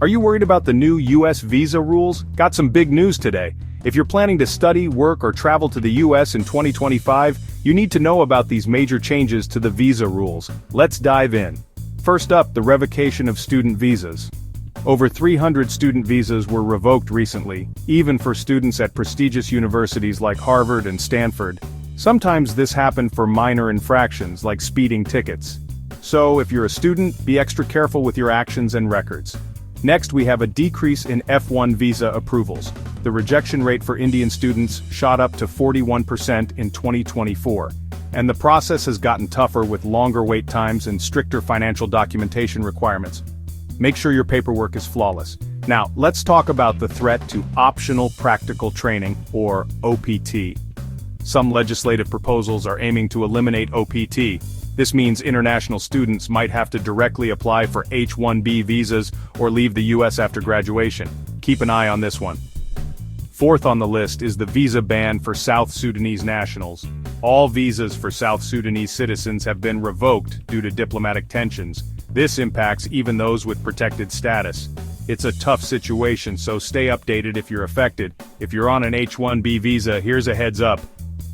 Are you worried about the new US visa rules? Got some big news today. If you're planning to study, work, or travel to the US in 2025, you need to know about these major changes to the visa rules. Let's dive in. First up, the revocation of student visas. Over 300 student visas were revoked recently, even for students at prestigious universities like Harvard and Stanford. Sometimes this happened for minor infractions like speeding tickets. So, if you're a student, be extra careful with your actions and records. Next, we have a decrease in F1 visa approvals. The rejection rate for Indian students shot up to 41% in 2024. And the process has gotten tougher with longer wait times and stricter financial documentation requirements. Make sure your paperwork is flawless. Now, let's talk about the threat to optional practical training, or OPT. Some legislative proposals are aiming to eliminate OPT. This means international students might have to directly apply for H-1B visas or leave the US after graduation. Keep an eye on this one. Fourth on the list is the visa ban for South Sudanese nationals. All visas for South Sudanese citizens have been revoked due to diplomatic tensions. This impacts even those with protected status. It's a tough situation, so stay updated if you're affected. If you're on an H-1B visa, here's a heads up.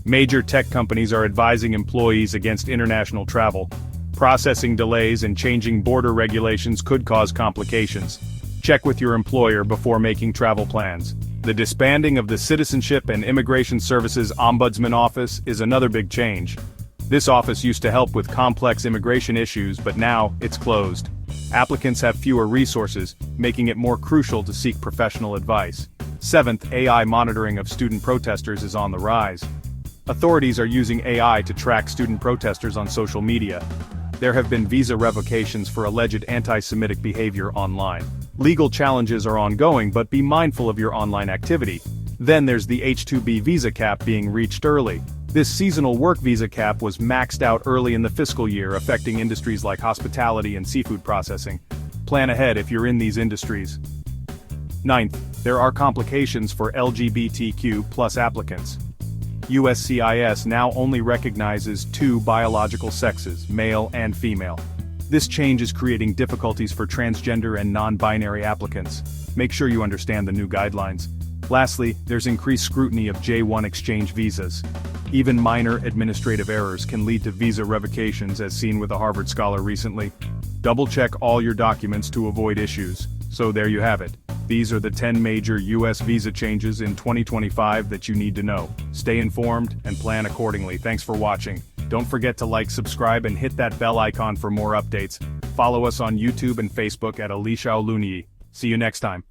Major tech companies are advising employees against international travel. Processing delays and changing border regulations could cause complications. Check with your employer before making travel plans. The disbanding of the Citizenship and Immigration Services Ombudsman Office is another big change. This office used to help with complex immigration issues, but now it's closed. Applicants have fewer resources, making it more crucial to seek professional advice. Seventh, AI monitoring of student protesters is on the rise. Authorities are using AI to track student protesters on social media. There have been visa revocations for alleged anti-Semitic behavior online. Legal challenges are ongoing, but be mindful of your online activity. Then there's the H-2B visa cap being reached early. This seasonal work visa cap was maxed out early in the fiscal year, affecting industries like hospitality and seafood processing. Plan ahead if you're in these industries. Ninth, there are complications for LGBTQ+ applicants. USCIS now only recognizes two biological sexes, male and female. This change is creating difficulties for transgender and non-binary applicants. Make sure you understand the new guidelines. Lastly, there's increased scrutiny of J-1 exchange visas. Even minor administrative errors can lead to visa revocations, as seen with a Harvard scholar recently. Double-check all your documents to avoid issues. So there you have it. These are the 10 major US visa changes in 2025 that you need to know. Stay informed and plan accordingly. Thanks for watching. Don't forget to like, subscribe, and hit that bell icon for more updates. Follow us on YouTube and Facebook at Alicia Oluniyi. See you next time.